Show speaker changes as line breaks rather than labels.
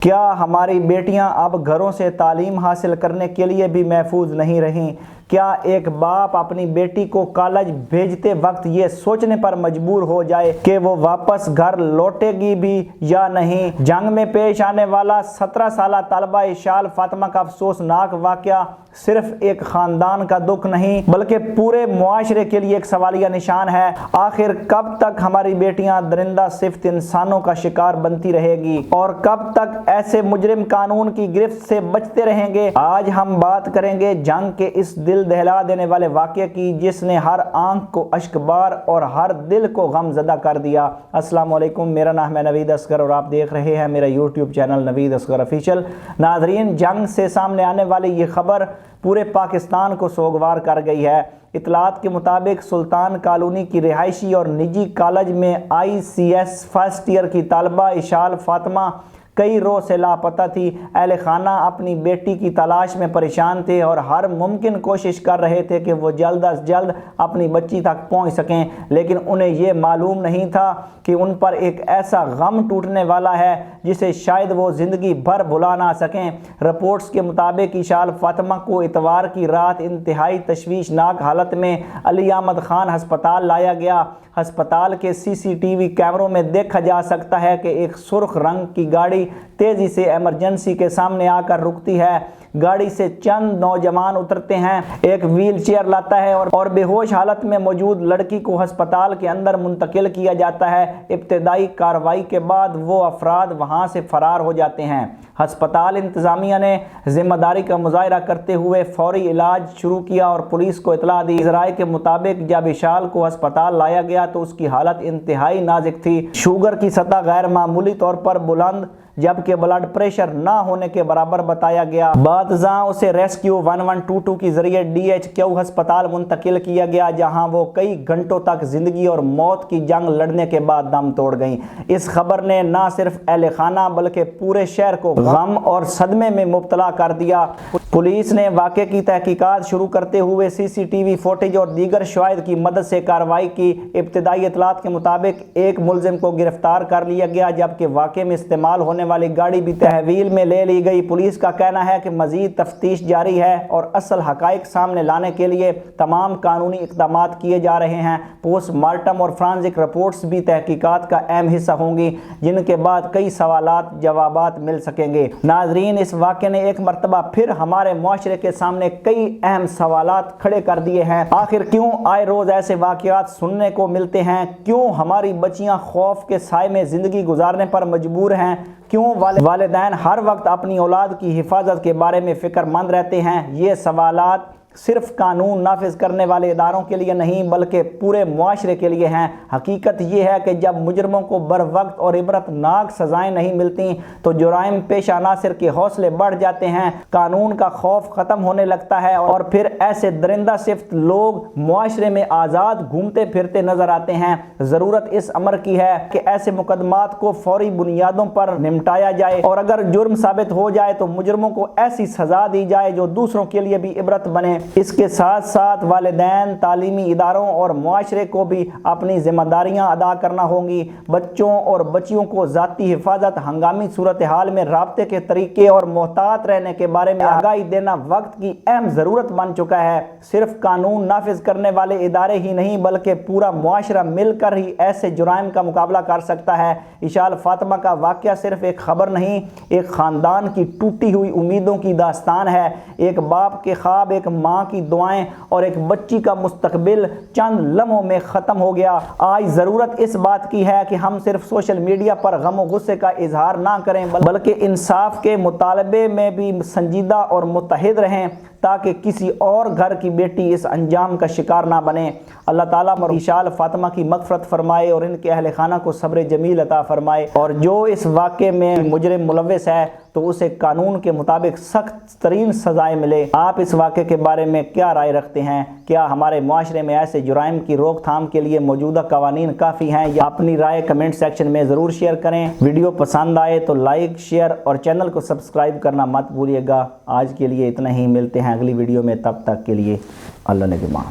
کیا ہماری بیٹیاں اب گھروں سے تعلیم حاصل کرنے کے لیے بھی محفوظ نہیں رہیں؟ کیا ایک باپ اپنی بیٹی کو کالج بھیجتے وقت یہ سوچنے پر مجبور ہو جائے کہ وہ واپس گھر لوٹے گی بھی یا نہیں؟ جنگ میں پیش آنے والا 17 سالہ طالبہ اشال فاطمہ کا افسوسناک واقعہ صرف ایک خاندان کا دکھ نہیں بلکہ پورے معاشرے کے لیے ایک سوالیہ نشان ہے۔ آخر کب تک ہماری بیٹیاں درندہ صفت انسانوں کا شکار بنتی رہے گی اور کب تک ایسے مجرم قانون کی گرفت سے بچتے رہیں گے؟ آج ہم بات کریں گے جنگ کے اس دل دہلا دینے والے واقعے کی جس نے ہر آنکھ کو اشکبار اور ہر دل کو غم زدہ کر دیا۔ السلام علیکم، میرا نام ہے نوید اصغر اور آپ دیکھ رہے ہیں میرا یوٹیوب چینل نوید اصغر آفیشیل۔ ناظرین، جنگ سے سامنے آنے والی یہ خبر پورے پاکستان کو سوگوار کر گئی ہے۔ اطلاعات کے مطابق سلطان کالونی کی رہائشی اور نجی کالج میں ICS فرسٹ ایئر کی طالبہ اشال فاطمہ کئی روز سے لاپتہ تھی۔ اہل خانہ اپنی بیٹی کی تلاش میں پریشان تھے اور ہر ممکن کوشش کر رہے تھے کہ وہ جلد از جلد اپنی بچی تک پہنچ سکیں، لیکن انہیں یہ معلوم نہیں تھا کہ ان پر ایک ایسا غم ٹوٹنے والا ہے جسے شاید وہ زندگی بھر بھلا نہ سکیں۔ رپورٹس کے مطابق اشال فاطمہ کو اتوار کی رات انتہائی تشویشناک حالت میں علی احمد خان ہسپتال لایا گیا۔ ہسپتال کے CCTV کیمروں میں دیکھا جا سکتا ہے کہ ایک سرخ رنگ کی گاڑی تیزی سے ایمرجنسی کے سامنے آ کر رکتی ہے۔ گاڑی سے چند نوجوان اترتے ہیں، ایک ویل چیئر لاتا ہے اور بے ہوش حالت میں موجود لڑکی کو ہسپتال کے اندر منتقل کیا جاتا ہے۔ ابتدائی کارروائی کے بعد وہ افراد وہاں سے فرار ہو جاتے ہیں۔ ہسپتال انتظامیہ نے ذمہ داری کا مظاہرہ کرتے ہوئے فوری علاج شروع کیا اور پولیس کو اطلاع دی۔ ذرائع کے مطابق جب اشال کو ہسپتال لایا گیا تو اس کی حالت انتہائی نازک تھی۔ شوگر کی سطح غیر معمولی طور پر بلند جبکہ بلڈ پریشر نہ ہونے کے برابر بتایا گیا۔ بعد ازاں اسے ریسکیو 1122 کے ذریعے DHQ ہسپتال منتقل کیا گیا جہاں وہ کئی گھنٹوں تک زندگی اور موت کی جنگ لڑنے کے بعد دم توڑ گئیں۔ اس خبر نے نہ صرف اہل خانہ بلکہ پورے شہر کو غم اور صدمے میں مبتلا کر دیا۔ پولیس نے واقعے کی تحقیقات شروع کرتے ہوئے CCTV فوٹیج اور دیگر شواہد کی مدد سے کارروائی کی۔ ابتدائی اطلاعات کے مطابق ایک ملزم کو گرفتار کر لیا گیا جبکہ واقعے میں استعمال ہونے والی گاڑی بھی تحویل میں لے لی گئی۔ پولیس کا کہنا ہے کہ مزید تفتیش جاری ہے اور اصل حقائق سامنے لانے کے لیے تمام قانونی اقدامات کیے جا رہے ہیں۔ پوسٹ مارٹم اور فرانزک رپورٹس بھی تحقیقات کا اہم حصہ ہوں گی جن کے بعد کئی سوالات جوابات مل سکیں گے۔ ناظرین، اس واقعے نے ایک مرتبہ پھر ہمارے معاشرے کے سامنے کئی اہم سوالات کھڑے کر دیے ہیں۔ آخر کیوں آئے روز ایسے واقعات سننے کو ملتے ہیں؟ کیوں ہماری بچیاں خوف کے سائے میں زندگی گزارنے پر مجبور ہیں؟ کیوں والدین ہر وقت اپنی اولاد کی حفاظت کے بارے میں فکر مند رہتے ہیں؟ یہ سوالات صرف قانون نافذ کرنے والے اداروں کے لیے نہیں بلکہ پورے معاشرے کے لیے ہیں۔ حقیقت یہ ہے کہ جب مجرموں کو بر وقت اور عبرتناک سزائیں نہیں ملتی تو جرائم پیشہ عناصر کے حوصلے بڑھ جاتے ہیں، قانون کا خوف ختم ہونے لگتا ہے اور پھر ایسے درندہ صفت لوگ معاشرے میں آزاد گھومتے پھرتے نظر آتے ہیں۔ ضرورت اس امر کی ہے کہ ایسے مقدمات کو فوری بنیادوں پر نمٹایا جائے اور اگر جرم ثابت ہو جائے تو مجرموں کو ایسی سزا دی جائے جو دوسروں کے لیے بھی عبرت بنے۔ اس کے ساتھ ساتھ والدین، تعلیمی اداروں اور معاشرے کو بھی اپنی ذمہ داریاں ادا کرنا ہوں گی۔ بچوں اور بچیوں کو ذاتی حفاظت، ہنگامی صورتحال میں رابطے کے طریقے اور محتاط رہنے کے بارے میں آگاہی دینا وقت کی اہم ضرورت بن چکا ہے۔ صرف قانون نافذ کرنے والے ادارے ہی نہیں بلکہ پورا معاشرہ مل کر ہی ایسے جرائم کا مقابلہ کر سکتا ہے۔ اشال فاطمہ کا واقعہ صرف ایک خبر نہیں، ایک خاندان کی ٹوٹی ہوئی امیدوں کی داستان ہے۔ ایک باپ کے خواب، ایک ماں کی دعائیں اور ایک بچی کا مستقبل چند لمحوں میں ختم ہو گیا۔ آج ضرورت اس بات کی ہے کہ ہم صرف سوشل میڈیا پر غم و غصے کا اظہار نہ کریں بلکہ انصاف کے مطالبے میں بھی سنجیدہ اور متحد رہیں تاکہ کسی اور گھر کی بیٹی اس انجام کا شکار نہ بنے۔ اللہ تعالیٰ اشال فاطمہ کی مغفرت فرمائے اور ان کے اہل خانہ کو صبر جمیل عطا فرمائے، اور جو اس واقعے میں مجرم ملوث ہے تو اسے قانون کے مطابق سخت ترین سزائیں ملے۔ آپ اس واقعے کے بارے میں کیا رائے رکھتے ہیں؟ کیا ہمارے معاشرے میں ایسے جرائم کی روک تھام کے لیے موجودہ قوانین کافی ہیں؟ یا اپنی رائے کمنٹ سیکشن میں ضرور شیئر کریں۔ ویڈیو پسند آئے تو لائک، شیئر اور چینل کو سبسکرائب کرنا مت بھولیے گا۔ آج کے لیے اتنا ہی، ملتے ہیں اگلی ویڈیو میں، تب تک کے لیے اللہ نگہبان۔